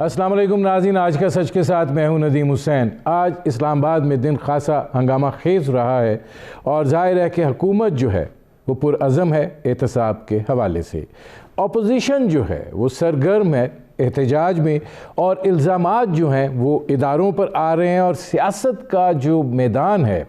السلام علیکم ناظرین، آج کا سچ کے ساتھ میں ہوں ندیم حسین۔ آج اسلام آباد میں دن خاصا ہنگامہ خیز رہا ہے اور ظاہر ہے کہ حکومت جو ہے وہ پرعزم ہے احتساب کے حوالے سے۔ اپوزیشن جو ہے وہ سرگرم ہے احتجاج میں، اور الزامات جو ہیں وہ اداروں پر آ رہے ہیں، اور سیاست کا جو میدان ہے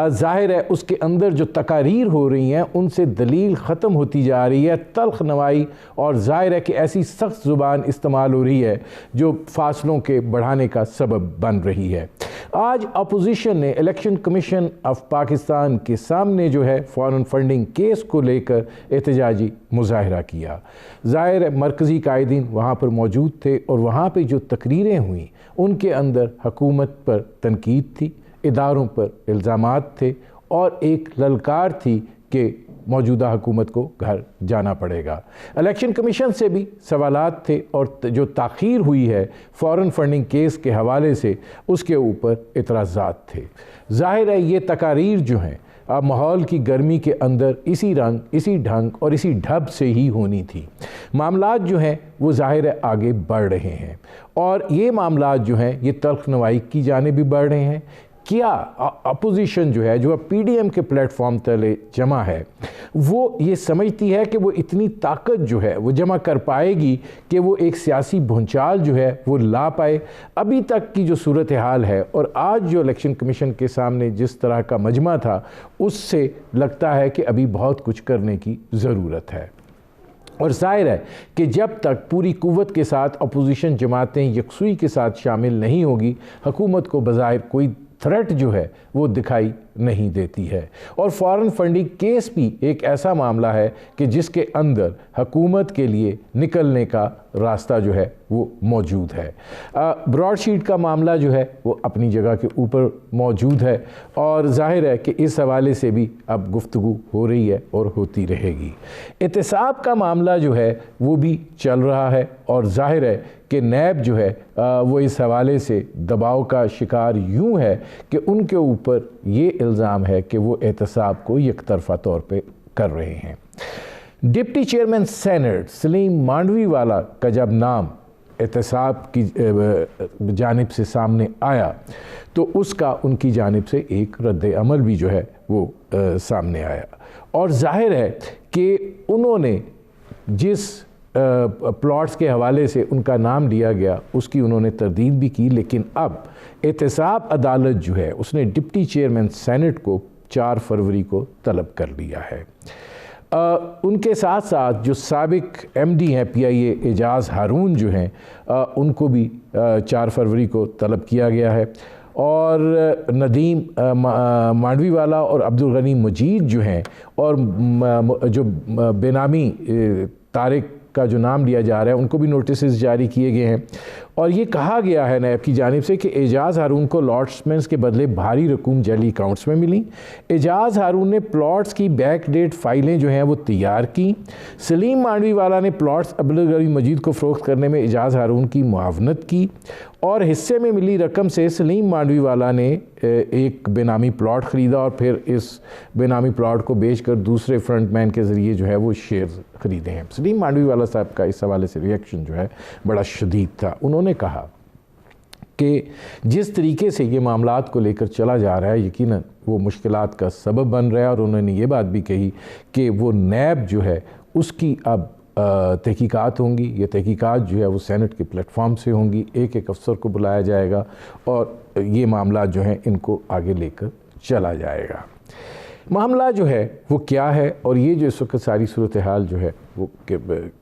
ظاہر ہے اس کے اندر جو تقاریر ہو رہی ہیں ان سے دلیل ختم ہوتی جا رہی ہے، تلخ نوائی، اور ظاہر ہے کہ ایسی سخت زبان استعمال ہو رہی ہے جو فاصلوں کے بڑھانے کا سبب بن رہی ہے۔ آج اپوزیشن نے الیکشن کمیشن آف پاکستان کے سامنے جو ہے فارن فنڈنگ کیس کو لے کر احتجاجی مظاہرہ کیا۔ ظاہر ہے مرکزی قائدین وہاں پر موجود تھے، اور وہاں پہ جو تقریریں ہوئیں ان کے اندر حکومت پر تنقید تھی، اداروں پر الزامات تھے، اور ایک للکار تھی کہ موجودہ حکومت کو گھر جانا پڑے گا۔ الیکشن کمیشن سے بھی سوالات تھے، اور جو تاخیر ہوئی ہے فارن فنڈنگ کیس کے حوالے سے اس کے اوپر اعتراضات تھے۔ ظاہر ہے یہ تقاریر جو ہیں اب ماحول کی گرمی کے اندر اسی رنگ، اسی ڈھنگ اور اسی ڈھب سے ہی ہونی تھی۔ معاملات جو ہیں وہ ظاہر ہے آگے بڑھ رہے ہیں، اور یہ معاملات جو ہیں یہ تلخ نوائی کی جانب بھی بڑھ رہے ہیں۔ کیا اپوزیشن جو ہے جو اب پی ڈی ایم کے پلیٹ فارم تلے جمع ہے، وہ یہ سمجھتی ہے کہ وہ اتنی طاقت جو ہے وہ جمع کر پائے گی کہ وہ ایک سیاسی بھونچال جو ہے وہ لا پائے؟ ابھی تک کی جو صورتحال ہے اور آج جو الیکشن کمیشن کے سامنے جس طرح کا مجمع تھا، اس سے لگتا ہے کہ ابھی بہت کچھ کرنے کی ضرورت ہے۔ اور ظاہر ہے کہ جب تک پوری قوت کے ساتھ اپوزیشن جماعتیں یکسوئی کے ساتھ شامل نہیں ہوگی، حکومت کو بظاہر کوئی تھریٹ جو ہے وہ دکھائی نہیں دیتی ہے۔ اور فارن فنڈنگ کیس بھی ایک ایسا معاملہ ہے کہ جس کے اندر حکومت کے لیے نکلنے کا راستہ جو ہے وہ موجود ہے۔ براڈ شیٹ کا معاملہ جو ہے وہ اپنی جگہ کے اوپر موجود ہے، اور ظاہر ہے کہ اس حوالے سے بھی اب گفتگو ہو رہی ہے اور ہوتی رہے گی۔ احتساب کا معاملہ جو ہے وہ بھی چل رہا ہے، اور ظاہر ہے کہ نیب جو ہے وہ اس حوالے سے دباؤ کا شکار یوں ہے کہ ان کے اوپر یہ الزام ہے کہ وہ احتساب کو یک طرفہ طور پہ کر رہے ہیں۔ ڈپٹی چیئرمین سینٹ سلیم مانڈوی والا کا جب نام احتساب کی جانب سے سامنے آیا تو اس کا ان کی جانب سے ایک رد عمل بھی جو ہے وہ سامنے آیا، اور ظاہر ہے کہ انہوں نے جس پلاٹس کے حوالے سے ان کا نام لیا گیا اس کی انہوں نے تردید بھی کی، لیکن اب احتساب عدالت جو ہے اس نے ڈپٹی چیئرمین سینٹ کو 4 فروری کو طلب کر لیا ہے۔ ان کے ساتھ ساتھ جو سابق ایم ڈی ہیں پی آئی اے اعجاز ہارون جو ہیں ان کو بھی 4 فروری کو طلب کیا گیا ہے، اور ندیم مانڈوی والا اور عبدالغنی مجید جو ہیں، اور جو بے نامی طارق کا جو نام لیا جا رہا ہے ان کو بھی نوٹسز جاری کیے گئے ہیں۔ اور یہ کہا گیا ہے نیب کی جانب سے کہ اعجاز ہارون کو الاٹمنٹس کے بدلے بھاری رقوم جعلی اکاؤنٹس میں ملیں۔ اعجاز ہارون نے پلاٹس کی بیک ڈیٹ فائلیں جو ہیں وہ تیار کی۔ سلیم مانڈوی والا نے پلاٹس عبدالغنی مجید کو فروخت کرنے میں اعجاز ہارون کی معاونت کی، اور حصے میں ملی رقم سے سلیم مانڈوی والا نے ایک بے نامی پلاٹ خریدا، اور پھر اس بے نامی پلاٹ کو بیچ کر دوسرے فرنٹ مین کے ذریعے جو ہے وہ شیئرز خریدے ہیں۔ سلیم مانڈوی والا صاحب کا اس حوالے سے ریئیکشن جو ہے بڑا شدید تھا۔ انہوں نے کہا کہ جس طریقے سے یہ معاملات کو لے کر چلا جا رہا ہے یقیناً وہ مشکلات کا سبب بن رہا ہے، اور انہوں نے یہ بات بھی کہی کہ وہ نیب جو ہے اس کی اب تحقیقات ہوں گی۔ یہ تحقیقات جو ہے وہ سینٹ کے پلیٹ فارم سے ہوں گی، ایک ایک افسر کو بلایا جائے گا، اور یہ معاملات جو ہیں ان کو آگے لے کر چلا جائے گا۔ معاملہ جو ہے وہ کیا ہے، اور یہ جو اس وقت ساری صورتحال جو ہے وہ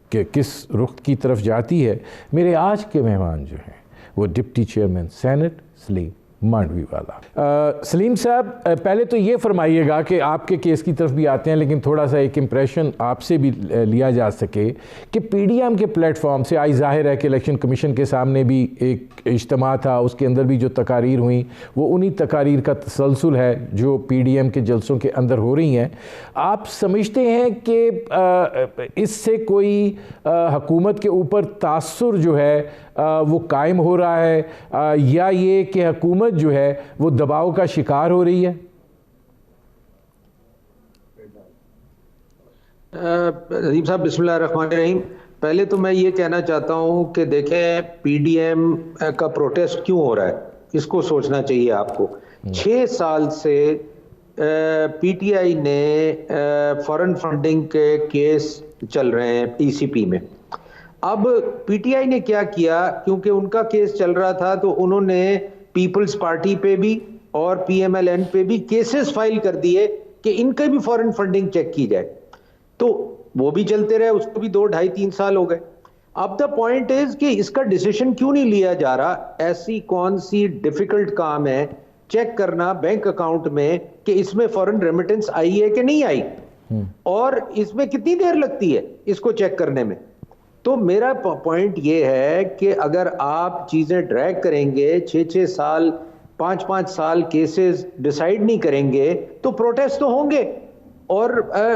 کہ کس رخ کی طرف جاتی ہے، میرے آج کے مہمان جو ہیں وہ ڈپٹی چیئرمین سینٹ سلیم مانڈوی والا۔ سلیم صاحب پہلے تو یہ فرمائیے گا کہ آپ کے کیس کی طرف بھی آتے ہیں، لیکن تھوڑا سا ایک امپریشن آپ سے بھی لیا جا سکے کہ پی ڈی ایم کے پلیٹ فارم سے آج ظاہر ہے کہ الیکشن کمیشن کے سامنے بھی ایک اجتماع تھا، اس کے اندر بھی جو تقاریر ہوئیں وہ انہی تقاریر کا تسلسل ہے جو پی ڈی ایم کے جلسوں کے اندر ہو رہی ہیں۔ آپ سمجھتے ہیں کہ اس سے کوئی حکومت کے اوپر تاثر جو ہے وہ قائم ہو رہا ہے، یا یہ کہ حکومت جو ہے وہ دباؤ کا شکار ہو رہی ہے؟ ندیم صاحب بسم اللہ الرحمن الرحیم۔ پہلے تو میں یہ کہنا چاہتا ہوں کہ دیکھیں پی ڈی ایم کا پروٹیسٹ کیوں ہو رہا ہے، اس کو سوچنا چاہیے آپ کو. 6 سال سے پی ٹی آئی نے فارن فنڈنگ کے کیس چل رہے ہیں پی سی پی میں. اب پی ٹی آئی نے کیا کیا، کیونکہ ان کا کیس چل رہا تھا تو انہوں نے پیپلز پارٹی پہ بھی اور پی ایم ایل این پہ بھی کیسز فائل کر دیے کہ ان کے بھی فارن فنڈنگ چیک کی جائے. تو وہ بھی چلتے رہے، اس کو بھی 2 2.5 3 سال ہو گئے. اب دا پوائنٹ از کہ اس کا ڈیسیشن کیوں نہیں لیا جا رہا؟ ایسی کون سی ڈیفیکلٹ کام ہے چیک کرنا بینک اکاؤنٹ میں کہ اس میں فورن ریمیٹنس آئی ہے کہ نہیں آئی، اور اس میں کتنی دیر لگتی ہے اس کو چیک کرنے میں. تو میرا پوائنٹ یہ ہے کہ اگر آپ چیزیں ڈریگ کریں گے 6 سال 5 سال کیسز ڈیسائیڈ نہیں کریں گے تو پروٹیسٹ تو ہوں گے، اور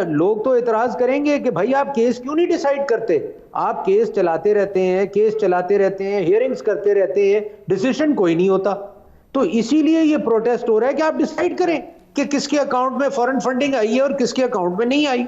لوگ تو اعتراض کریں گے کہ بھائی آپ کیس کیوں نہیں ڈیسائیڈ کرتے؟ آپ کیس چلاتے رہتے ہیں، کیس چلاتے رہتے ہیں، ہیئرنگز کرتے رہتے ہیں، ڈیسیشن کوئی نہیں ہوتا. تو اسی لیے یہ پروٹیسٹ ہو رہا ہے کہ آپ ڈیسائیڈ کریں کہ کس کے اکاؤنٹ میں فارن فنڈنگ آئی ہے اور کس کے اکاؤنٹ میں نہیں آئی.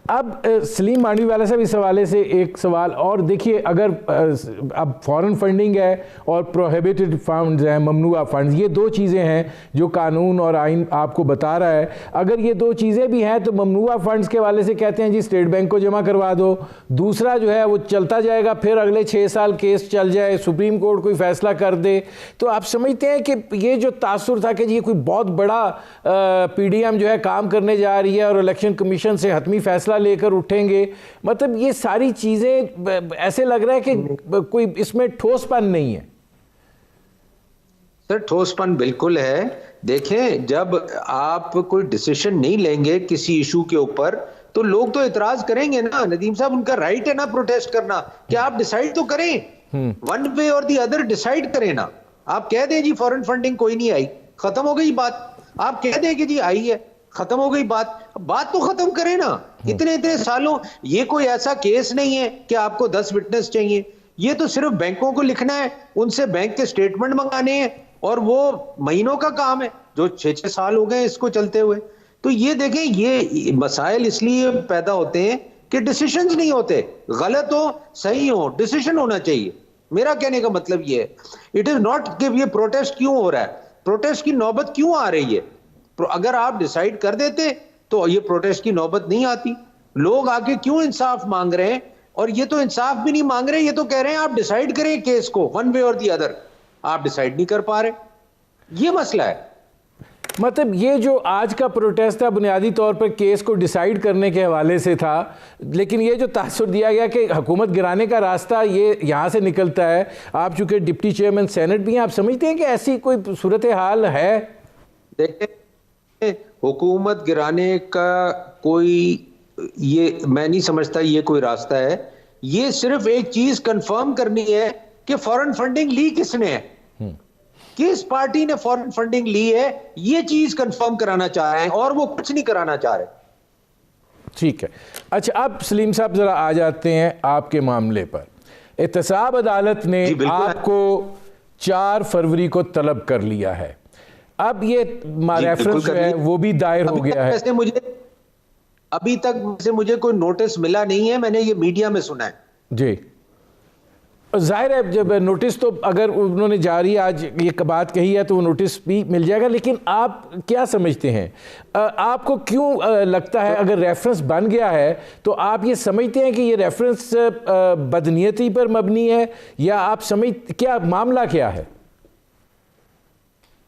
اب سلیم مانڈوی والا صاحب اس حوالے سے ایک سوال اور دیکھیے، اگر اب فارن فنڈنگ ہے اور پروہیبیٹڈ فنڈز ہیں، ممنوعہ فنڈز، یہ 2 چیزیں ہیں جو قانون اور آئین آپ کو بتا رہا ہے. اگر یہ 2 چیزیں بھی ہیں تو ممنوعہ فنڈز کے حوالے سے کہتے ہیں جی اسٹیٹ بینک کو جمع کروا دو، دوسرا جو ہے وہ چلتا جائے گا، پھر اگلے 6 سال کیس چل جائے، سپریم کورٹ کوئی فیصلہ کر دے. تو آپ سمجھتے ہیں کہ یہ جو تاثر تھا کہ یہ کوئی بہت بڑا پی ڈی ایم جو ہے کام کرنے جا رہی ہے اور الیکشن کمیشن سے حتمی فیصلہ لے کر اٹھیں گے، مطلب یہ ساری چیزیں ایسے لگ رہا ہے کہ کوئی اس میں ٹھوس پن نہیں ہے؟ سر ٹھوس پن بالکل ہے. دیکھیں جب آپ کوئی ڈیسیشن نہیں لیں گے کسی ایشو کے اوپر تو لوگ تو اعتراض کریں گے نا. ندیم صاحب ان کا رائٹ ہے نا پروٹیسٹ کرنا، کہ آپ ڈیسائیڈ تو کریں، ون وے اور دی ادر ڈیسائیڈ کریں نا. آپ کہہ دیں جی فارن فنڈنگ کوئی نہیں آئی، ختم ہو گئی بات. آپ کہہ دیں کہ جی آئی ہے، ختم ہو گئی بات. بات تو ختم کریں نا. اتنے سالوں یہ کوئی ایسا کیس نہیں ہے کہ آپ کو 10 وٹنس چاہیے. یہ تو صرف بینکوں کو لکھنا ہے، ان سے بینک کے سٹیٹمنٹ منگانے ہیں، اور وہ مہینوں کا کام ہے جو 6 سال ہو گئے اس کو چلتے ہوئے. تو یہ دیکھیں یہ مسائل اس لیے پیدا ہوتے ہیں کہ ڈیسیشنز نہیں ہوتے. غلط ہو صحیح ہو ڈیسیشن ہونا چاہیے. میرا کہنے کا مطلب یہ ہے اٹ از ناٹ کہ یہ پروٹیسٹ کیوں ہو رہا ہے، پروٹیسٹ کی نوبت کیوں آ رہی ہے. اگر آپ ڈیسائیڈ کر دیتے تو یہ پروٹیسٹ کی نوبت نہیں آتی. لوگ آگے کیوں انصاف مانگ رہے ہیں، اور یہ تو انصاف بھی نہیں مانگ رہے، یہ تو کہہ رہے ہیں آپ ڈیسائیڈ کریں کیس کو ون وے اور دی ادر. آپ ڈیسائیڈ نہیں کر پا رہے، یہ مسئلہ ہے. مطلب یہ جو آج کا پروٹیسٹ تھا بنیادی طور پر کیس کو ڈیسائیڈ کرنے کے حوالے سے تھا، لیکن یہ جو تاثر دیا گیا کہ حکومت گرانے کا راستہ یہ یہاں سے نکلتا ہے. آپ چونکہ ڈپٹی چیئرمین سینٹ بھی ہیں، آپ سمجھتے ہیں کہ ایسی کوئی صورتحال ہے؟ دیکھیں حکومت گرانے کا کوئی یہ میں نہیں سمجھتا یہ کوئی راستہ ہے. یہ صرف ایک چیز کنفرم کرنی ہے کہ فارن فنڈنگ لی کس نے ہے، کس پارٹی نے فارن فنڈنگ لی ہے، یہ چیز کنفرم کرانا چاہ رہے ہیں، اور وہ کچھ نہیں کرانا چاہ رہے. ٹھیک ہے. اچھا اب سلیم صاحب ذرا آ جاتے ہیں آپ کے معاملے پر. احتساب عدالت نے آپ کو 4 فروری کو طلب کر لیا ہے. اب یہ ریفرنس جو ہے وہ بھی دائر ہو گیا ہے. ابھی تک مجھے کوئی نوٹس ملا نہیں ہے، میں نے یہ میڈیا میں سنا ہے. جی ظاہر ہے جب نوٹس تو اگر انہوں نے جاری آج یہ بات کہی ہے تو وہ نوٹس بھی مل جائے گا. لیکن آپ کیا سمجھتے ہیں، آپ کو کیوں لگتا ہے اگر ریفرنس بن گیا ہے تو آپ یہ سمجھتے ہیں کہ یہ ریفرنس بدنیتی پر مبنی ہے، یا آپ کیا معاملہ کیا ہے؟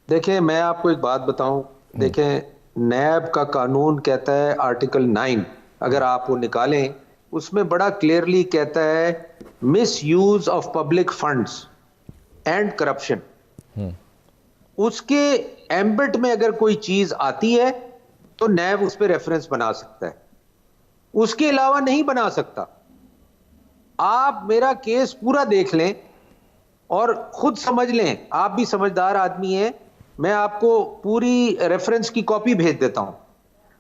دیکھیں میں آپ کو ایک بات بتاؤں. دیکھیں نیب کا قانون کہتا ہے آرٹیکل 9 اگر آپ وہ نکالیں اس میں بڑا کلیئرلی کہتا ہے misuse of public funds and corruption. اس کے ایمبٹ میں اگر کوئی چیز آتی ہے تو نیب اس پہ ریفرنس بنا سکتا ہے، اس کے علاوہ نہیں بنا سکتا. آپ میرا کیس پورا دیکھ لیں اور خود سمجھ لیں، آپ بھی سمجھدار آدمی ہیں، میں آپ کو پوری ریفرنس کی کاپی بھیج دیتا ہوں.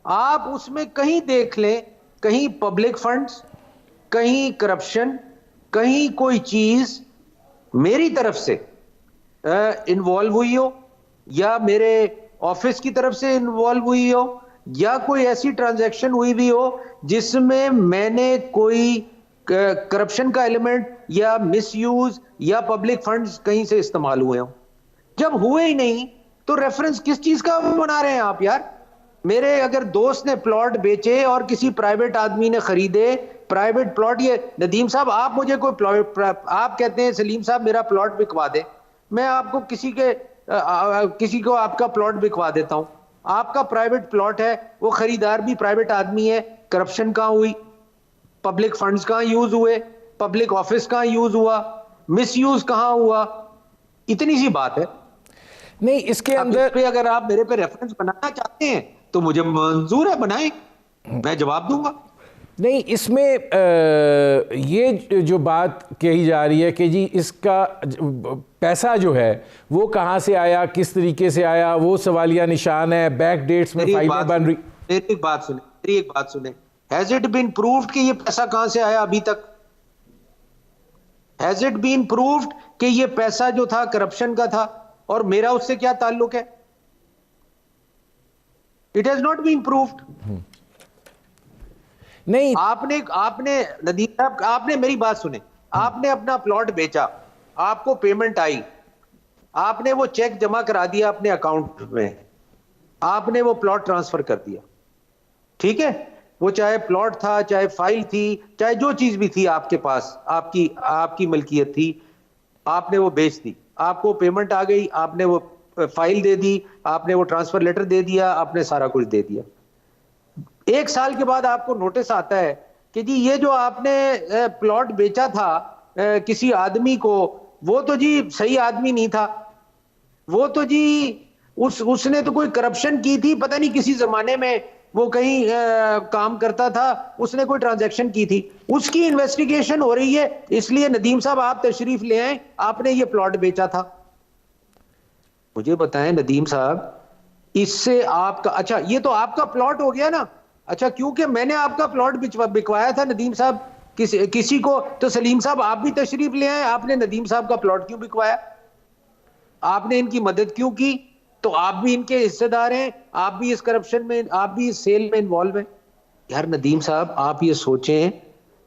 آپ اس میں کہیں دیکھ لیں، کہیں پبلک فنڈز، کہیں کرپشن، کہیں کوئی چیز میری طرف سے انوالو ہوئی ہو، یا میرے آفس کی طرف سے انوالو ہوئی ہو، یا کوئی ایسی ٹرانزیکشن ہوئی بھی ہو جس میں میں نے کوئی کرپشن کا ایلیمنٹ یا مس یوز یا پبلک فنڈز کہیں سے استعمال ہوئے ہوں. جب ہوئے ہی نہیں تو ریفرنس کس چیز کا بنا رہے ہیں آپ یار؟ میرے اگر دوست نے پلاٹ بیچے اور کسی پرائیویٹ آدمی نے خریدے پرائیویٹ پلاٹ, یہ ندیم صاحب آپ مجھے کوئی آپ کہتے ہیں سلیم صاحب میرا پلاٹ بکوا دے, میں آپ کو کسی کو آپ کا پلاٹ بکوا دیتا ہوں. آپ کا پرائیویٹ پلاٹ ہے, وہ خریدار بھی پرائیویٹ آدمی ہے, کرپشن کہاں ہوئی, پبلک فنڈز کہاں یوز ہوئے, پبلک آفس کہاں یوز ہوا, مس یوز کہاں ہوا؟ اتنی سی بات ہے. نہیں اس کے اندر پہ اگر آپ میرے پہ ریفرنس بنانا چاہتے ہیں تو مجھے منظور ہے, بنائیں, میں جواب دوں گا. نہیں اس میں یہ جو بات کہی جا رہی ہے کہ جی اس کا پیسہ جو ہے وہ کہاں سے آیا, کس طریقے سے آیا, وہ سوالیہ نشان ہے, بیک ڈیٹس میں فائلیں بن رہی. میری ایک بات سنیں, ہیز اٹ بین پروفڈ کہ یہ پیسہ کہاں سے آیا ابھی تک؟ ہیز اٹ بین پروفڈ کہ یہ پیسہ جو تھا کرپشن کا تھا اور میرا اس سے کیا تعلق ہے؟ It has not been proved. نہیں آپ نے ندیم صاحب آپ نے میری بات سنیں, آپ نے اپنا پلاٹ بیچا, آپ کو پیمنٹ آئی, آپ نے وہ چیک جمع کرا دیا اپنے اکاؤنٹ میں, آپ نے وہ پلاٹ ٹرانسفر کر دیا, ٹھیک ہے, وہ چاہے پلاٹ تھا, چاہے فائل تھی, چاہے جو چیز بھی تھی آپ کے پاس, آپ کی ملکیت تھی, آپ نے وہ بیچ دی, آپ کو پیمنٹ آ گئی, آپ نے وہ فائل دے دی, آپ نے وہ ٹرانسفر لیٹر دے دیا, آپ نے سارا کچھ دے دیا. 1 سال کے بعد آپ کو نوٹس آتا ہے کہ جی یہ جو آپ نے پلاٹ بیچا تھا کسی آدمی کو, وہ تو جی صحیح آدمی نہیں تھا, وہ تو جی اس نے تو کوئی کرپشن کی تھی, پتہ نہیں کسی زمانے میں وہ کہیں کام کرتا تھا, اس نے کوئی ٹرانزیکشن کی تھی, اس کی انویسٹیگیشن ہو رہی ہے, اس لیے ندیم صاحب آپ تشریف لے آئیں, آپ نے یہ پلاٹ بیچا تھا. مجھے بتائیں ندیم صاحب, اس سے آپ کا, اچھا یہ تو آپ کا پلاٹ ہو گیا نا, اچھا کیونکہ میں نے آپ کا پلاٹ بکوایا تھا ندیم صاحب کسی کو, تو سلیم صاحب آپ بھی تشریف لے آئیں, آپ نے ندیم صاحب کا پلاٹ کیوں بکوایا, آپ نے ان کی مدد کیوں کی؟ تو آپ بھی ان کے حصے دار ہیں, آپ بھی اس کرپشن میں, آپ بھی اس سیل میں انوالو ہیں. یار ندیم صاحب آپ یہ سوچیں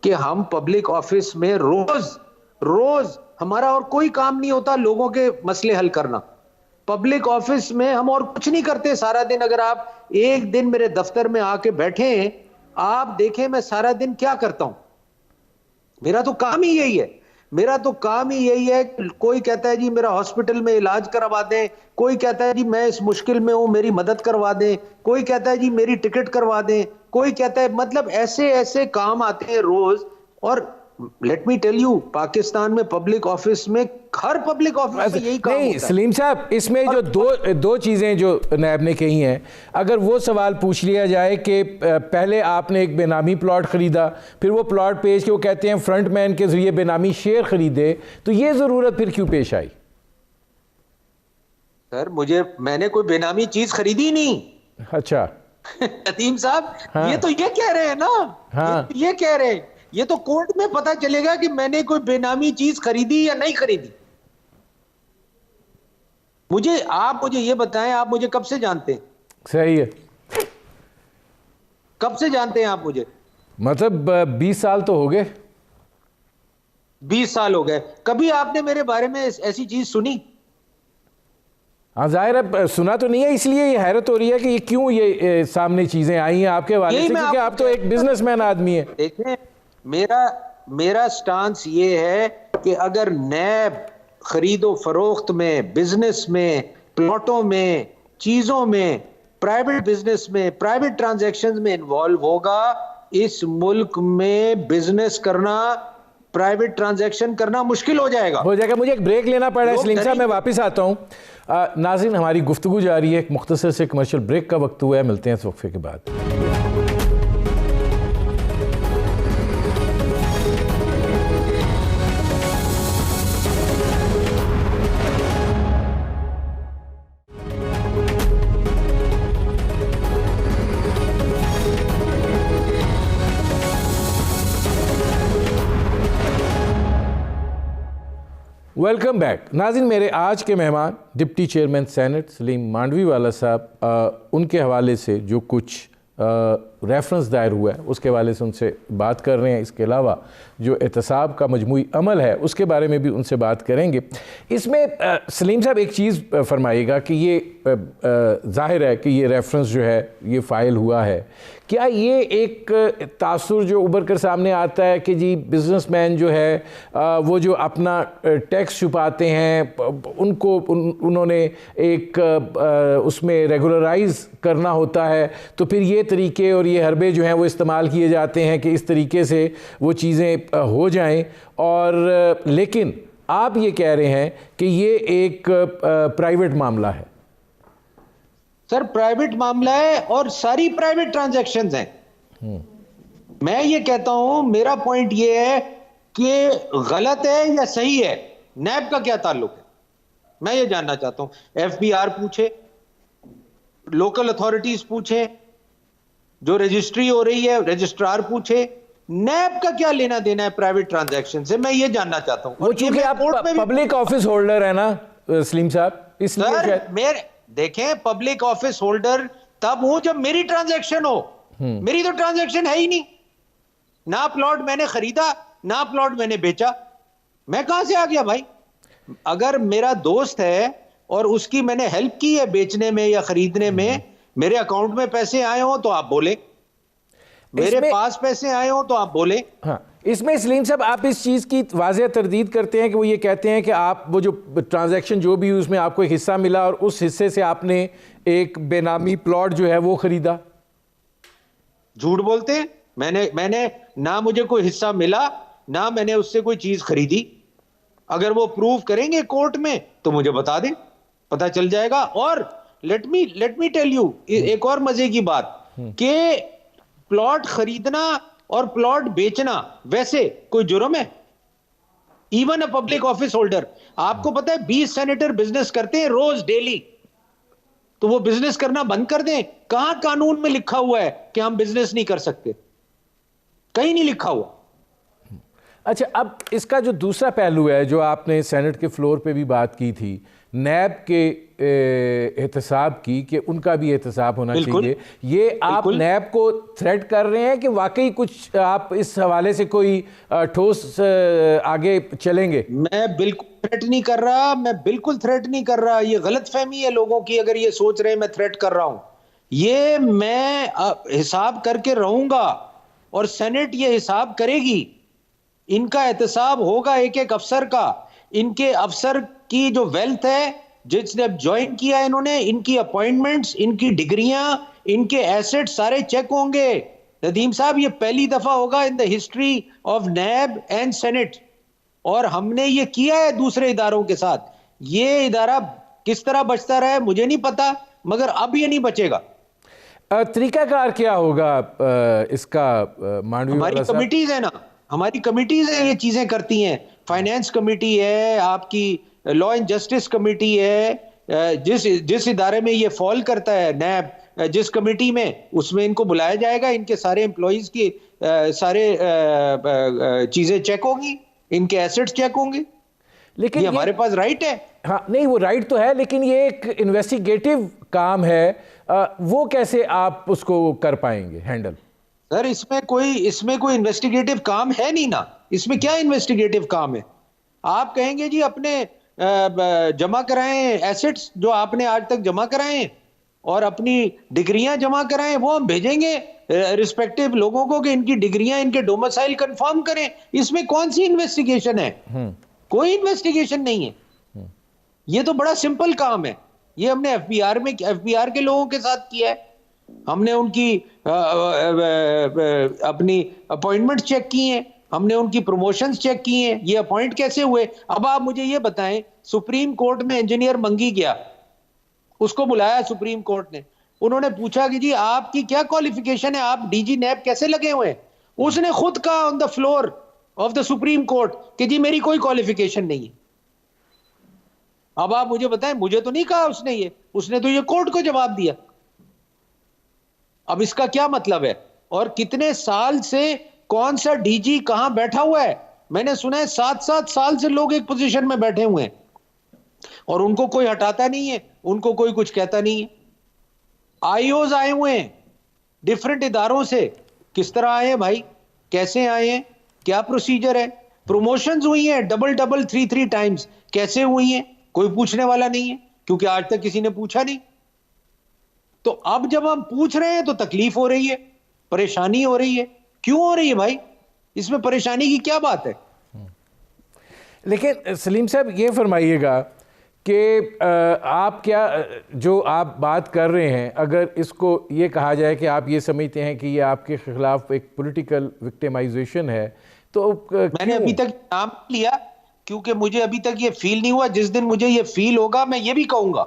کہ ہم پبلک آفس میں روز ہمارا اور کوئی کام نہیں ہوتا لوگوں کے مسئلے حل کرنا. پبلک آفس میں ہم اور کچھ نہیں کرتے سارا دن. اگر آپ ایک دن میرے دفتر میں آ کے بیٹھے ہیں, آپ دیکھیں میں سارا دن کیا کرتا ہوں. میرا تو کام ہی یہی ہے. کوئی کہتا ہے جی میرا ہاسپٹل میں علاج کروا دیں, کوئی کہتا ہے جی میں اس مشکل میں ہوں میری مدد کروا دیں, کوئی کہتا ہے جی میری ٹکٹ کروا دیں, کوئی کہتا ہے, مطلب ایسے کام آتے ہیں روز. اور let me tell you, Pakistan میں پبلک آفس میں, ہر پبلک آفس میں یہی کام ہوتا ہے. نہیں سلیم صاحب, اس میں جو دو چیزیں جو نیب نے کہی ہیں, اگر وہ سوال پوچھ لیا جائے کہ پہلے آپ نے ایک بے نامی پلاٹ خریدا, پھر وہ پلاٹ پیش کے وہ کہتے ہیں فرنٹ مین کے ذریعے بے نامی شیئر خریدے, تو یہ ضرورت پھر کیوں پیش آئی؟ سر میں نے کوئی بے نامی چیز خریدی نہیں. اچھا ندیم صاحب یہ تو یہ کہہ رہے ہیں نا, یہ کہہ رہے ہیں, یہ تو کورٹ میں پتا چلے گا کہ میں نے کوئی بے نامی چیز خریدی یا نہیں خریدی. آپ مجھے یہ بتائیں, آپ مجھے کب سے جانتے ہیں؟ صحیح ہے, کب سے جانتے ہیں آپ مجھے؟ مطلب 20 سال تو ہو گئے. 20 سال ہو گئے. کبھی آپ نے میرے بارے میں ایسی چیز سنی؟ ہاں ظاہر ہے سنا تو نہیں ہے, اس لیے یہ حیرت ہو رہی ہے کہ یہ کیوں یہ سامنے چیزیں آئی ہیں آپ کے حوالے سے, کیونکہ آپ تو ایک بزنس مین آدمی ہیں. دیکھیں میرا سٹانس یہ ہے کہ اگر نیب خرید و فروخت میں, بزنس میں, پلاٹوں میں, چیزوں میں, پرائیویٹ بزنس میں, پرائیویٹ ٹرانزیکشنز میں انوالو ہوگا, اس ملک میں بزنس کرنا, پرائیویٹ ٹرانزیکشن کرنا مشکل ہو جائے گا. مجھے ایک بریک لینا پڑا ہے سلیم صاحب, میں واپس آتا ہوں. ناظرین ہماری گفتگو جاری ہے, ایک مختصر سے کمرشل بریک کا وقت ہوا ہے, ملتے ہیں اس وقفے کے بعد. Welcome back. ناظرین میرے آج کے مہمان ڈپٹی چیئرمین سینٹ سلیم مانڈوی والا صاحب, ان کے حوالے سے جو کچھ ریفرنس دائر ہوا ہے اس کے حوالے سے ان سے بات کر رہے ہیں. اس کے علاوہ جو احتساب کا مجموعی عمل ہے اس کے بارے میں بھی ان سے بات کریں گے. اس میں سلیم صاحب ایک چیز فرمائیے گا کہ یہ ظاہر ہے کہ یہ ریفرنس جو ہے یہ فائل ہوا ہے, کیا یہ ایک تاثر جو ابھر کر سامنے آتا ہے کہ جی بزنس مین جو ہے وہ جو اپنا ٹیکس چھپاتے ہیں ان کو انہوں نے ایک اس میں ریگولرائز کرنا ہوتا ہے, تو پھر یہ طریقے اور یہ حربے جو ہیں وہ استعمال کیے جاتے ہیں کہ اس طریقے سے وہ چیزیں ہو جائیں, اور لیکن آپ یہ کہہ رہے ہیں کہ یہ ایک پرائیویٹ معاملہ ہے. سر پرائیویٹ معاملہ ہے اور ساری پرائیویٹ ٹرانزیکشنز ہیں. میں یہ کہتا ہوں, میرا پوائنٹ یہ ہے کہ غلط ہے یا صحیح ہے, نیب کا کیا تعلق ہے, میں یہ جاننا چاہتا ہوں. ایف بی آر پوچھے, لوکل اتھارٹیز پوچھیں, جو رجسٹری ہو رہی ہے رجسٹرار پوچھے, نیب کا کیا لینا دینا ہے پرائیویٹ ٹرانزیکشن سے, میں یہ جاننا چاہتا ہوں. وہ چونکہ آپ پبلک آفس ہولڈر ہیں نا سلیم صاحب, اس لیے دیکھیں پبلک آفس ہولڈر تب ہوں جب میری ٹرانزیکشن ہو. میری تو ٹرانزیکشن ہے ہی نہیں, نہ پلاٹ میں نے خریدا نہ پلاٹ میں نے بیچا, میں کہاں سے آ گیا بھائی؟ اگر میرا دوست ہے اور اس کی میں نے ہیلپ کی ہے بیچنے میں یا خریدنے میں, میرے اکاؤنٹ میں پیسے آئے ہوں تو آپ بولیں, میرے پاس پیسے آئے ہوں تو آپ بولیں. ہاں, اس میں سلیم صاحب آپ اس چیز کی واضح تردید کرتے ہیں کہ وہ یہ کہتے ہیں کہ آپ وہ جو ٹرانزیکشن جو بھی اس میں آپ کو ایک حصہ ملا اور اس حصے سے آپ نے ایک بے نامی پلاٹ جو ہے وہ خریدا. جھوٹ بولتے ہیں. میں نے نہ مجھے کوئی حصہ ملا نہ میں نے اس سے کوئی چیز خریدی. اگر وہ پروف کریں گے کورٹ میں تو مجھے بتا دیں, پتہ چل جائے گا. اور لیٹ می ٹیل یو ایک اور مزے کی بات کہ پلاٹ خریدنا اور پلاٹ بیچنا ویسے کوئی جرم ہے؟ Even a public office holder. آپ کو پتہ ہے 20 سینیٹر بزنس کرتے ہیں روز ڈیلی, تو وہ بزنس کرنا بند کر دیں. کہاں قانون میں لکھا ہوا ہے کہ ہم بزنس نہیں کر سکتے؟ کہیں نہیں لکھا ہوا. اچھا, اب اس کا جو دوسرا پہلو ہے جو آپ نے سینٹ کے فلور پہ بھی بات کی تھی, نیب کے احتساب کی, کہ ان کا بھی احتساب ہونا چاہیے, یہ آپ نیب کو تھریٹ کر رہے ہیں کہ واقعی کچھ آپ اس حوالے سے کوئی ٹھوس آگے چلیں گے؟ میں بالکل تھریٹ نہیں کر رہا, میں بالکل تھریٹ نہیں کر رہا. یہ غلط فہمی ہے لوگوں کی اگر یہ سوچ رہے ہیں میں تھریٹ کر رہا ہوں. یہ میں حساب کر کے رہوں گا اور سینٹ یہ حساب کرے گی. ان کا احتساب ہوگا ایک ایک افسر کا. ان کے افسر کی جو ویلتھ ہے جس نے اب جوائن کیا ہے انہوں نے, ان کی اپوائنٹمنٹس, ان کی ڈگریاں, ان کے ایسٹ سارے چیک ہوں گے. ندیم صاحب یہ پہلی دفعہ ہوگا in the history of NAB and Senate, اور ہم نے یہ کیا ہے دوسرے اداروں کے ساتھ. یہ ادارہ کس طرح بچتا رہا ہے مجھے نہیں پتا, مگر اب یہ نہیں بچے گا. طریقہ کار کیا ہوگا اس کا؟ مانڈوی ہماری کمیٹیز ہیں نا, ہماری کمیٹیز ہیں, یہ چیزیں کرتی ہیں. فائنینس کمیٹی ہے, آپ کی لا اینڈ جسٹس کمیٹی ہے, جس ادارے میں یہ فال کرتا ہے نیب, جس کمیٹی میں, اس میں ان کو بلایا جائے گا. ان کے سارے امپلائیز کی سارے چیزیں چیک ہوں گی, ان کے ایسٹس چیک ہوں گے. لیکن یہ ہمارے پاس رائٹ ہے. ہاں نہیں, وہ رائٹ تو ہے, لیکن یہ ایک انویسٹیگیٹو کام ہے, وہ کیسے آپ اس کو کر پائیں گے ہینڈل؟ سر اس میں کوئی انویسٹیگیٹو کام ہے نہیں نا. اس میں کیا انویسٹیگیٹو کام ہے؟ آپ کہیں گے جی اپنے جمع کرائیں ایسٹس جو آپ نے آج تک جمع کرائیں اور اپنی ڈگریاں جمع کرائیں, وہ ہم بھیجیں گے ریسپیکٹیو لوگوں کو کہ ان کی ڈگریاں, ان کے ڈومیسائل کنفرم کریں. اس میں کون سی انویسٹیگیشن ہے؟ کوئی انویسٹیگیشن نہیں ہے. یہ تو بڑا سمپل کام ہے. یہ ہم نے ایف بی آر کے لوگوں کے ساتھ کیا ہے. ہم نے ان کی اپنی اپوائنٹمنٹ چیک کی ہیں, ہم نے ان کی پروموشنز چیک کی ہیں, یہ اپوائنٹ کیسے ہوئے. اب آپ مجھے یہ بتائیں, سپریم کورٹ میں انجینئر منگی گیا, اس کو بلایا سپریم کورٹ نے, انہوں نے پوچھا کہ جی آپ کی کیا کوالیفیکیشن ہے, آپ ڈی جی نیب کیسے لگے ہوئے ہیں؟ اس نے خود کہا on the floor of the Supreme Court کہ جی میری کوئی کوالیفیکیشن نہیں ہے. اب آپ مجھے بتائیں, مجھے تو نہیں کہا اس نے تو یہ کورٹ کو جواب دیا. اب اس کا کیا مطلب ہے؟ اور کتنے سال سے کون سا ڈی جی کہاں بیٹھا ہوا ہے؟ میں نے سنا ہے 7 سال سے لوگ ایک پوزیشن میں بیٹھے ہوئے ہیں اور ان کو کوئی ہٹاتا نہیں ہے, ان کو کوئی کچھ کہتا نہیں ہے. آئی اوز آئے ہوئے ہیں ڈفرینٹ اداروں سے کس طرح آئے ہیں بھائی, کیسے آئے ہیں, کیا پروسیجر ہے؟ پروموشنز ہوئی ہیں ڈبل 3 ٹائمز, کیسے ہوئی ہیں؟ کوئی پوچھنے والا نہیں ہے, کیونکہ آج تک کسی نے پوچھا نہیں. تو اب جب ہم پوچھ رہے ہیں تو تکلیف ہو رہی ہے, پریشانی ہو رہی ہے. کیوں ہو رہی ہے بھائی؟ اس میں پریشانی کی کیا بات ہے؟ لیکن سلیم صاحب یہ فرمائیے گا کہ آپ کیا جو آپ بات کر رہے ہیں, اگر اس کو یہ کہا جائے کہ آپ یہ سمجھتے ہیں کہ یہ آپ کے خلاف ایک پولیٹیکل وکٹیمائزیشن ہے, تو میں نے ابھی تک نام لیا کیونکہ مجھے ابھی تک یہ فیل نہیں ہوا. جس دن مجھے یہ فیل ہوگا میں یہ بھی کہوں گا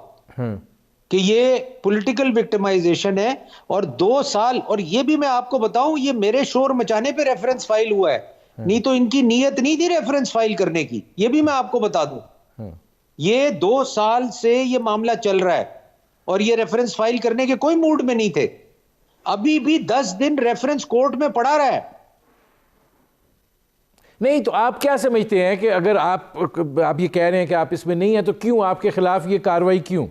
کہ یہ پولیٹیکل وکٹیمائزیشن ہے. اور 2 سال, اور یہ بھی میں آپ کو بتاؤں, یہ میرے شور مچانے پہ ریفرنس فائل ہوا ہے, نہیں تو ان کی نیت نہیں تھی ریفرنس فائل کرنے کی. یہ بھی میں آپ کو بتا دوں, یہ 2 سال سے یہ معاملہ چل رہا ہے اور یہ ریفرنس فائل کرنے کے کوئی موڈ میں نہیں تھے. ابھی بھی 10 دن ریفرنس کورٹ میں پڑا رہا ہے. نہیں تو آپ کیا سمجھتے ہیں کہ اگر آپ یہ کہہ رہے ہیں کہ آپ اس میں نہیں ہیں, تو کیوں آپ کے خلاف یہ کاروائی کیوں؟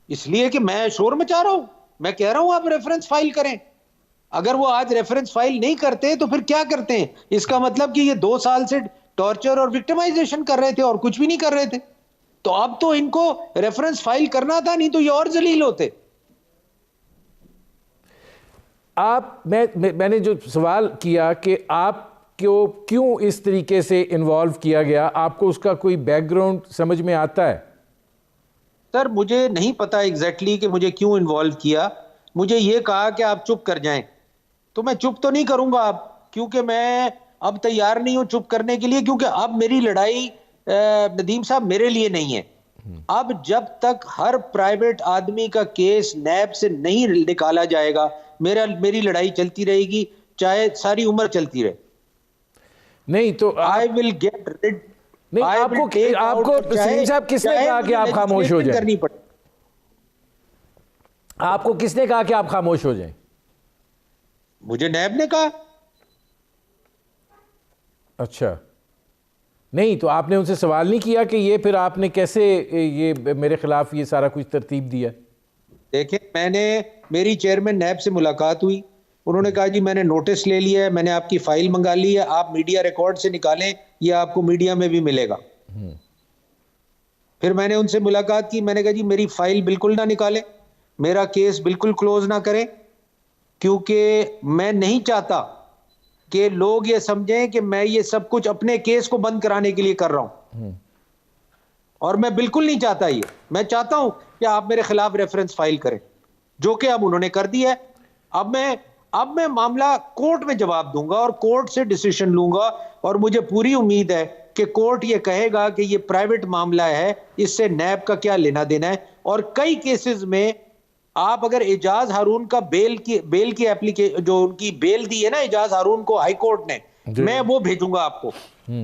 اس لیے کہ میں شور مچا رہا ہوں, میں کہہ رہا ہوں آپ ریفرنس فائل کریں. اگر وہ آج ریفرنس فائل نہیں کرتے تو پھر کیا کرتے ہیں؟ اس کا مطلب کہ یہ 2 سال سے ٹارچر اور وکٹمائزیشن کر رہے تھے اور کچھ بھی نہیں کر رہے تھے. تو اب تو ان کو ریفرنس فائل کرنا تھا, نہیں تو یہ اور ذلیل ہوتے. میں نے جو سوال کیا کہ آپ کو کیوں اس طریقے سے انوالو کیا گیا, آپ کو اس کا کوئی بیک گراؤنڈ سمجھ میں آتا ہے؟ سر مجھے نہیں پتا ایگزیکٹلی کہ مجھے کیوں انوالو کیا. مجھے یہ کہا کہ آپ چپ کر جائیں, تو میں چپ تو نہیں کروں گا اب, کیونکہ میں اب تیار نہیں ہوں چپ کرنے کے لیے. کیونکہ اب میری لڑائی ندیم صاحب میرے لیے نہیں ہے. اب جب تک ہر پرائیویٹ آدمی کا کیس نیب سے نہیں نکالا جائے گا, میری لڑائی چلتی رہے گی, چاہے ساری عمر چلتی رہے. نہیں تو I will get rid. نہیں, آپ کو سلیم صاحب کس نے کہا کہ آپ خاموش ہو جائیں؟ آپ کو کس نے کہا کہ آپ خاموش ہو جائیں؟ مجھے نیب نے کہا. اچھا, نہیں تو آپ نے ان سے سوال نہیں کیا کہ یہ پھر آپ نے کیسے یہ میرے خلاف یہ سارا کچھ ترتیب دیا؟ دیکھیں, میری چیئرمین نیب سے ملاقات ہوئی, انہوں نے کہا جی میں نے نوٹس لے لیا ہے, میں نے آپ کی فائل منگا لی ہے, آپ میڈیا ریکارڈ سے نکالیں, یہ آپ کو میڈیا میں بھی ملے گا. پھر میں نے ان سے ملاقات کی, میں نے کہا جی میری فائل بالکل نہ نکالیں, میرا کیس بالکل کلوز نہ کریں, کیونکہ میں نہیں چاہتا کہ لوگ یہ سمجھیں کہ میں یہ سب کچھ اپنے کیس کو بند کرانے کے لیے کر رہا ہوں. اور میں بالکل نہیں چاہتا یہ. میں چاہتا ہوں کہ آپ میرے خلاف ریفرنس فائل کریں, جو کہ اب انہوں نے کر دیا ہے. اب میں معاملہ کورٹ میں جواب دوں گا اور کورٹ سے ڈیسیشن لوں گا, اور مجھے پوری امید ہے کہ کورٹ یہ کہے گا کہ یہ پرائیویٹ معاملہ ہے, اس سے نیب کا کیا لینا دینا ہے. اور کئی کیسز میں آپ اگر اعجاز ہارون کا بیل کی اپلیکیشن, جو ان کی بیل دی ہے نا اعجاز ہارون کو ہائی کورٹ نے, میں وہ بھیجوں گا آپ کو,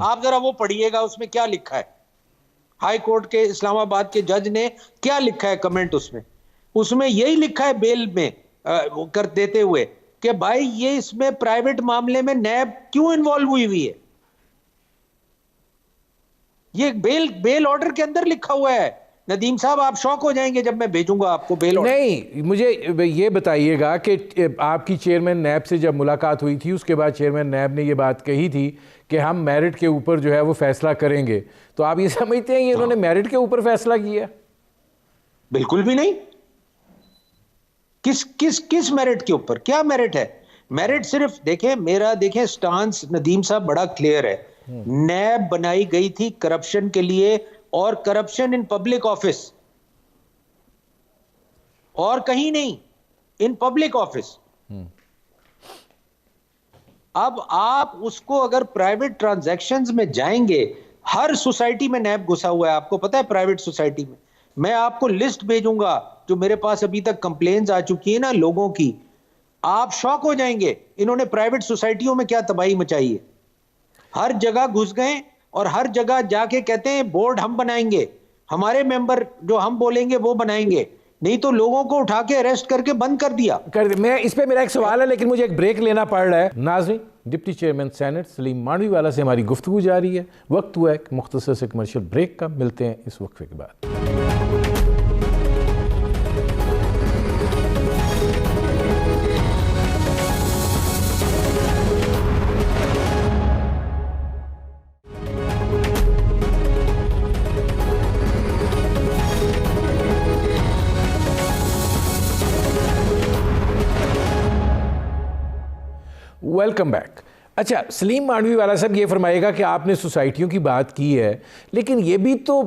آپ ذرا وہ پڑھیے گا, اس میں کیا لکھا ہے. ہائی کورٹ کے اسلام آباد کے جج نے کیا لکھا ہے کمنٹ, اس میں یہی لکھا ہے بیل میں کر دیتے ہوئے کہ بھائی یہ اس میں پرائیویٹ معاملے میں نیب کیوں انوالو ہوئی ہے. یہ بیل آرڈر کے اندر لکھا ہوا ہے. ندیم صاحب آپ شوق ہو جائیں گے جب میں بھیجوں گا آپ کو بیل آرڈر. نہیں, مجھے یہ بتائیے گا کہ آپ کی چیئرمین نیب سے جب ملاقات ہوئی تھی, اس کے بعد چیئرمین نیب نے یہ بات کہی تھی کہ ہم میرٹ کے اوپر جو ہے وہ فیصلہ کریں گے, تو آپ یہ سمجھتے ہیں یہ انہوں نے میرٹ کے اوپر فیصلہ کیا؟ بالکل بھی نہیں. کس میرٹ کے اوپر؟ کیا میرٹ ہے؟ میرٹ صرف دیکھیں سٹانس ندیم صاحب بڑا کلیئر ہے. نیب بنائی گئی تھی کرپشن کے لیے, اور کرپشن ان پبلک آفس, اور کہیں نہیں, ان پبلک آفس. اب آپ اس کو اگر پرائیویٹ ٹرانزیکشنز میں جائیں گے, ہر سوسائٹی میں نیب گھسا ہوا ہے, آپ کو پتا ہے پرائیویٹ سوسائٹی میں آپ کو لسٹ بھیجوں گا جو میرے پاس ابھی تک کمپلینز آ چکی ہیں نا لوگوں کی, آپ شوق ہو جائیں گے انہوں نے پرائیویٹ سوسائٹیوں میں کیا تباہی مچائی ہے. ہر جگہ گھس گئے اور ہر جگہ جا کے کہتے ہیں بورڈ ہم بنائیں گے, ہمارے ممبر جو ہم بولیں گے وہ بنائیں گے, نہیں تو لوگوں کو اٹھا کے اریسٹ کر کے بند کر دیا. میں اس پہ میرا ایک سوال ہے, لیکن مجھے ایک بریک لینا پڑ رہا ہے. ناظرین, ڈپٹی چیئرمین سینٹ سلیم مانوی والا سے ہماری گفتگو جاری ہے. وقت ہوا ایک مختصر سے کمرشل بریک کا, ملتے ہیں اس وقفے کے بعد. Welcome back. اچھا سلیم مانڈوی والا صاحب یہ فرمائے گا کہ آپ نے سوسائٹیوں کی بات کی ہے، لیکن یہ بھی تو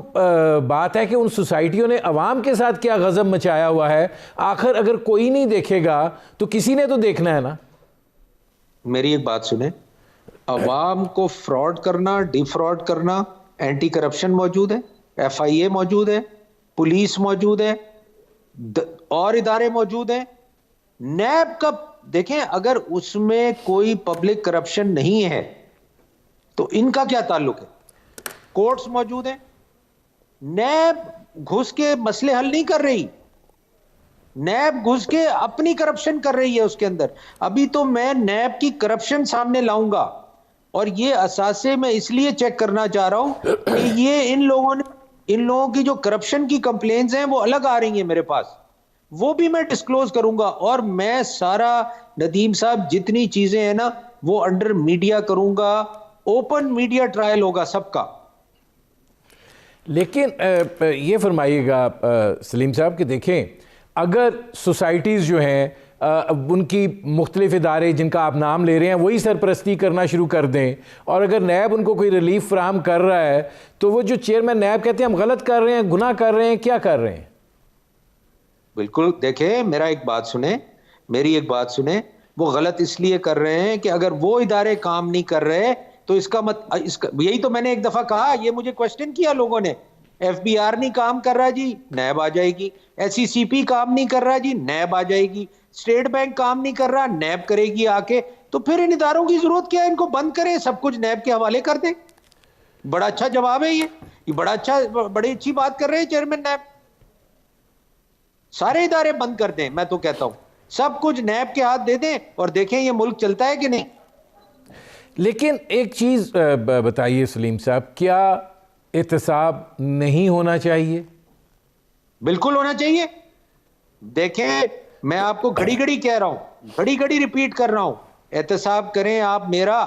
بات ہے کہ ان سوسائٹیوں نے عوام کے ساتھ کیا غضب مچایا ہوا ہے. آخر اگر کوئی نہیں دیکھے گا تو کسی نے تو دیکھنا ہے نا. میری ایک بات سنیں، عوام کو فراڈ کرنا، ڈی فراڈ کرنا، اینٹی کرپشن موجود ہے، ایف آئی اے موجود ہے، پولیس موجود ہے اور ادارے موجود ہیں. نیب کا دیکھیں، اگر اس میں کوئی پبلک کرپشن نہیں ہے تو ان کا کیا تعلق ہے؟ کورٹس موجود ہیں. نیب گھس کے مسئلے حل نہیں کر رہی، نیب گھس کے اپنی کرپشن کر رہی ہے اس کے اندر. ابھی تو میں نیب کی کرپشن سامنے لاؤں گا، اور یہ اثاثے میں اس لیے چیک کرنا چاہ رہا ہوں کہ یہ ان لوگوں کی جو کرپشن کی کمپلینز ہیں وہ الگ آ رہی ہیں میرے پاس، وہ بھی میں ڈسکلوز کروں گا. اور میں سارا ندیم صاحب جتنی چیزیں ہیں نا وہ انڈر میڈیا کروں گا، اوپن میڈیا ٹرائل ہوگا سب کا. لیکن یہ فرمائیے گا سلیم صاحب کہ دیکھیں، اگر سوسائٹیز جو ہیں ان کی مختلف ادارے جن کا آپ نام لے رہے ہیں وہی سرپرستی کرنا شروع کر دیں، اور اگر نیب ان کو کوئی ریلیف فراہم کر رہا ہے تو وہ جو چیئرمین نیب کہتے ہیں ہم غلط کر رہے ہیں، گناہ کر رہے ہیں، کیا کر رہے ہیں؟ بالکل دیکھیں، میری ایک بات سنیں، وہ غلط اس لیے کر رہے ہیں کہ اگر وہ ادارے کام نہیں کر رہے تو اس کا یہی تو میں نے ایک دفعہ کہا، یہ مجھے کوشچن کیا لوگوں نے، ایف بی آر نہیں کام کر رہا جی، نیب آ جائے گی. ایس ای سی پی کام نہیں کر رہا جی، نیب آ جائے گی. اسٹیٹ بینک کام نہیں کر رہا، نیب کرے گی آ کے. تو پھر ان اداروں کی ضرورت کیا ہے؟ ان کو بند کریں، سب کچھ نیب کے حوالے کر دیں. بڑا اچھا جواب ہے یہ بڑی اچھی بات کر رہے ہیں چیئرمین نیب. سارے ادارے بند کر دیں، میں تو کہتا ہوں سب کچھ نیب کے ہاتھ دے دیں اور دیکھیں یہ ملک چلتا ہے کہ نہیں. لیکن ایک چیز بتائیے سلیم صاحب، کیا احتساب نہیں ہونا چاہیے؟ بالکل ہونا چاہیے. دیکھیں، میں آپ کو گھڑی گھڑی کہہ رہا ہوں، گھڑی گھڑی ریپیٹ کر رہا ہوں، احتساب کریں آپ میرا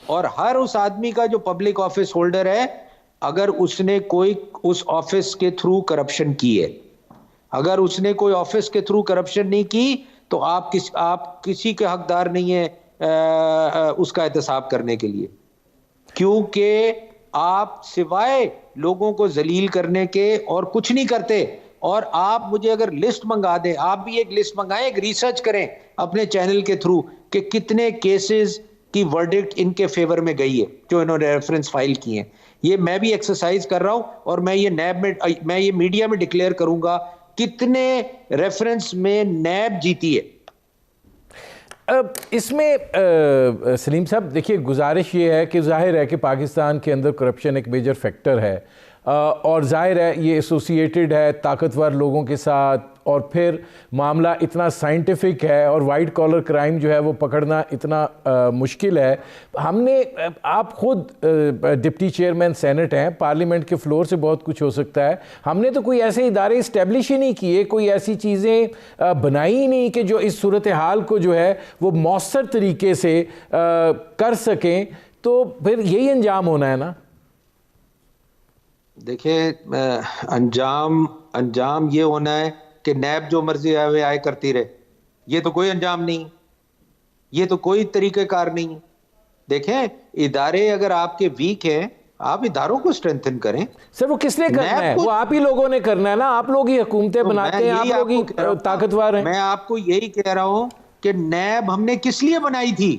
اور ہر اس آدمی کا جو پبلک آفس ہولڈر ہے. اگر اس نے کوئی اس آفس کے تھرو کرپشن کی ہے، اگر اس نے کوئی آفس کے تھرو کرپشن نہیں کی تو آپ کسی کے حقدار نہیں ہیں اس کا احتساب کرنے کے لیے، کیونکہ آپ سوائے لوگوں کو ذلیل کرنے کے اور کچھ نہیں کرتے. اور آپ مجھے اگر لسٹ منگا دیں، آپ بھی ایک لسٹ منگائیں، ایک ریسرچ کریں اپنے چینل کے تھرو کہ کتنے کیسز کی ورڈکٹ ان کے فیور میں گئی ہے جو انہوں نے ریفرنس فائل کی ہیں. یہ میں بھی ایکسرسائز کر رہا ہوں اور میں یہ میڈیا میں ڈکلیئر کروں گا کتنے ریفرنس میں نیب جیتی ہے. اس میں سلیم صاحب دیکھیے، گزارش یہ ہے کہ ظاہر ہے کہ پاکستان کے اندر کرپشن ایک میجر فیکٹر ہے، اور ظاہر ہے یہ ایسوسیٹڈ ہے طاقتور لوگوں کے ساتھ، اور پھر معاملہ اتنا سائنٹیفک ہے اور وائٹ کالر کرائم جو ہے وہ پکڑنا اتنا مشکل ہے. ہم نے آپ خود ڈپٹی چیئرمین سینٹ ہیں، پارلیمنٹ کے فلور سے بہت کچھ ہو سکتا ہے. ہم نے تو کوئی ایسے ادارے اسٹیبلش ہی نہیں کیے، کوئی ایسی چیزیں بنائی ہی نہیں کہ جو اس صورتحال کو جو ہے وہ مؤثر طریقے سے کر سکیں. تو پھر یہی انجام ہونا ہے نا. دیکھیں، انجام یہ ہونا ہے کہ نیب جو مرضی آئے کرتی رہے. یہ تو کوئی انجام نہیں، یہ تو کوئی طریقہ کار نہیں. دیکھیں، ادارے اگر آپ کے ویک ہیں، آپ اداروں کو اسٹرینتھن کریں. سر وہ کس نے کرنا ہے؟ وہ آپ ہی لوگوں نے کرنا ہے نا. آپ لوگ ہی حکومتیں بناتے ہیں، آپ لوگ ہی طاقتور ہیں. میں آپ کو یہی کہہ رہا ہوں کہ نیب ہم نے کس لیے بنائی تھی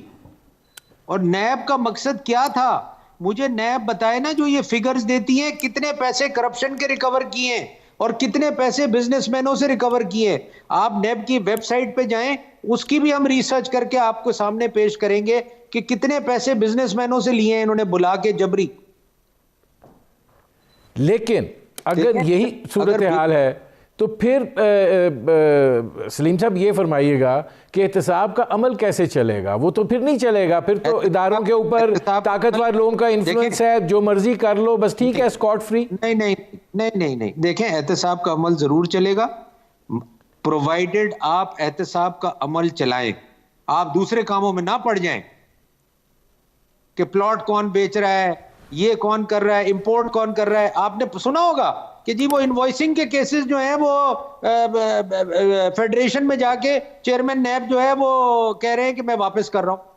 اور نیب کا مقصد کیا تھا. مجھے نیب بتائے نا، جو یہ فگرز دیتی ہیں کتنے پیسے کرپشن کے ریکور کیے ہیں اور کتنے پیسے بزنس مینوں سے ریکور کیے ہیں. آپ نیب کی ویب سائٹ پہ جائیں، اس کی بھی ہم ریسرچ کر کے آپ کو سامنے پیش کریں گے کہ کتنے پیسے بزنس مینوں سے لیے ہیں انہوں نے بلا کے جبری. لیکن اگر یہی صورتحال ہے تو پھر سلیم صاحب یہ فرمائیے گا کہ احتساب کا عمل کیسے چلے گا؟ وہ تو پھر نہیں چلے گا. پھر تو اداروں کے اوپر طاقتور لوگوں کا انفلوئنس ہے، جو مرضی کر لو بس ٹھیک ہے، اسکاٹ فری. نہیں. دیکھیں، احتساب کا عمل ضرور چلے گا، پرووائیڈڈ آپ احتساب کا عمل چلائیں، آپ دوسرے کاموں میں نہ پڑ جائیں کہ پلاٹ کون بیچ رہا ہے، یہ کون کر رہا ہے، امپورٹ کون کر رہا ہے. آپ نے سنا ہوگا کہ جی وہ انوائسنگ کے کیسز جو ہیں وہ فیڈریشن میں جا کے چیئرمین نیب جو ہے وہ کہہ رہے ہیں کہ میں واپس کر رہا ہوں.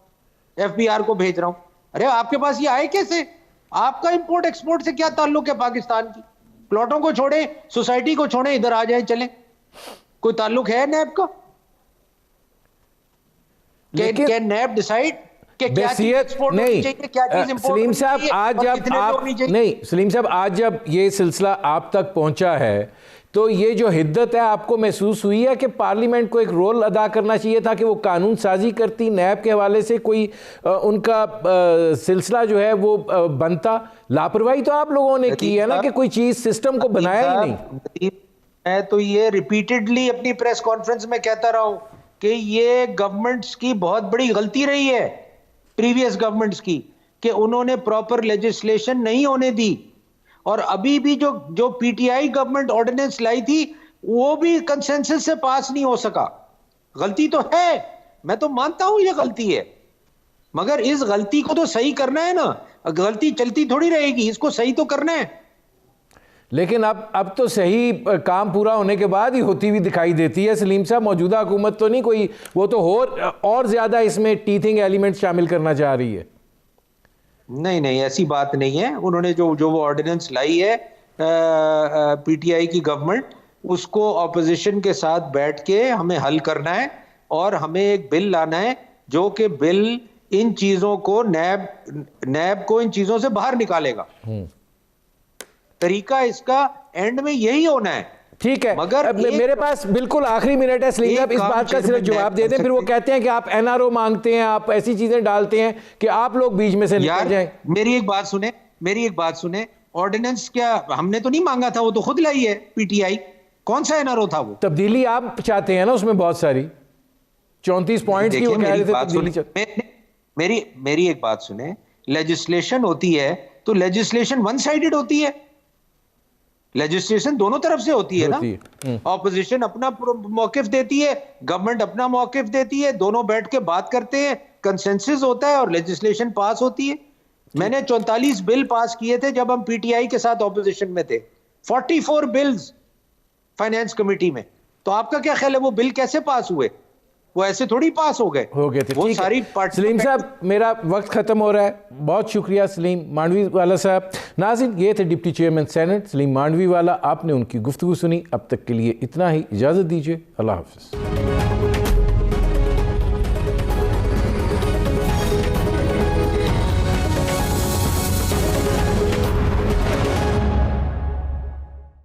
FBR کو بھیج رہا ہوں. ارے آپ کے پاس یہ آئے کیسے؟ آپ کا امپورٹ ایکسپورٹ سے کیا تعلق ہے پاکستان کی؟ پلاٹوں کو چھوڑیں, سوسائٹی کو چھوڑیں, ادھر آ جائیں چلیں. کوئی تعلق ہے نیب کا؟ کہ نیب ڈیسائیڈ کہ کیا چیز ایکسپورٹ ہونی چاہیے, کیا چیز امپورٹ ہونی چاہیے, اور کتنے لوگ ہونی چاہیے؟ نہیں سلیم صاحب, آج جب یہ سلسلہ آپ تک پہنچا ہے تو یہ جو حدت ہے آپ کو محسوس ہوئی ہے کہ پارلیمنٹ کو ایک رول ادا کرنا چاہیے تھا کہ وہ قانون سازی کرتی, نیب کے حوالے سے کوئی ان کا سلسلہ جو ہے وہ بنتا؟ لاپرواہی تو آپ لوگوں نے کی ہے نا کہ کوئی چیز سسٹم کو بنایا ہی نہیں. میں تو یہ ریپیٹڈلی اپنی پریس کانفرنس میں کہتا رہا ہوں کہ یہ گورنمنٹس کی بہت بڑی غلطی رہی ہے, پریویس گورنمنٹس کی, کہ انہوں نے پراپر لیجسلیشن نہیں ہونے دی. اور ابھی بھی جو P T I government ordinance لائی تھی وہ بھی کنسنسس سے پاس نہیں ہو سکا. غلطی تو ہے, میں تو مانتا ہوں یہ غلطی ہے, مگر اس غلطی کو تو صحیح کرنا ہے نا. غلطی چلتی تھوڑی رہے گی, اس کو صحیح تو کرنا ہے. لیکن اب تو صحیح کام پورا ہونے کے بعد ہی ہوتی ہوئی دکھائی دیتی ہے سلیم صاحب. موجودہ حکومت تو نہیں کوئی, وہ تو اور زیادہ اس میں ٹیتھنگ ایلیمنٹ شامل کرنا چاہ رہی ہے. نہیں ایسی بات نہیں ہے. انہوں نے جو وہ آرڈیننس لائی ہے پی ٹی آئی کی گورنمنٹ, اس کو اپوزیشن کے ساتھ بیٹھ کے ہمیں حل کرنا ہے, اور ہمیں ایک بل لانا ہے جو کہ بل ان چیزوں کو نیب کو ان چیزوں سے باہر نکالے گا. طریقہ اس کا اینڈ میں یہی ہونا ہے. ٹھیک ہے, مگر میرے پاس بالکل آخری منٹ ہے سلیم صاحب, اس بات کا صرف جواب دے دیں. پھر وہ کہتے ہیں کہ آپ NRO مانگتے ہیں, آپ ایسی چیزیں ڈالتے ہیں کہ آپ لوگ بیچ میں سے نکل جائیں. میری ایک بات سنیں, آرڈیننس کیا ہم نے تو نہیں مانگا تھا, وہ تو خود لائی ہے پی ٹی آئی. کون سا NRO تھا وہ؟ تبدیلی آپ چاہتے ہیں نا اس میں بہت ساری 34 پوائنٹس کی وہ کہہ رہے تھے تبدیلی چاہتے. میری ایک بات سنیں, لیجسلیشن ہوتی ہے تو لیجسلیشن ون سائیڈڈ ہوتی ہے. لیجسلیشن دونوں طرف سے ہوتی ہے نا. اپوزیشن اپنا موقف دیتی ہے, گورنمنٹ اپنا موقف دیتی ہے, دونوں بیٹھ کے بات کرتے ہیں, کنسنسس ہوتا ہے اور لیجسلیشن پاس ہوتی ہے. میں نے 44 بل پاس کیے تھے جب ہم پی ٹی آئی کے ساتھ اپوزیشن میں تھے, 44 بلز فائنانس کمیٹی میں. تو آپ کا کیا خیال ہے وہ بل کیسے پاس ہوئے؟ وہ ایسے تھوڑی پاس ہو گئے تھے. وہ ساری سلیم صاحب میرا وقت ختم ہو رہا ہے, بہت شکریہ سلیم مانڈوی والا صاحب. ناظرین, یہ تھے ڈپٹی چیئرمین سینٹ سلیم مانڈوی والا. آپ نے ان کی گفتگو سنی. اب تک کے لیے اتنا ہی, اجازت دیجیے, اللہ حافظ.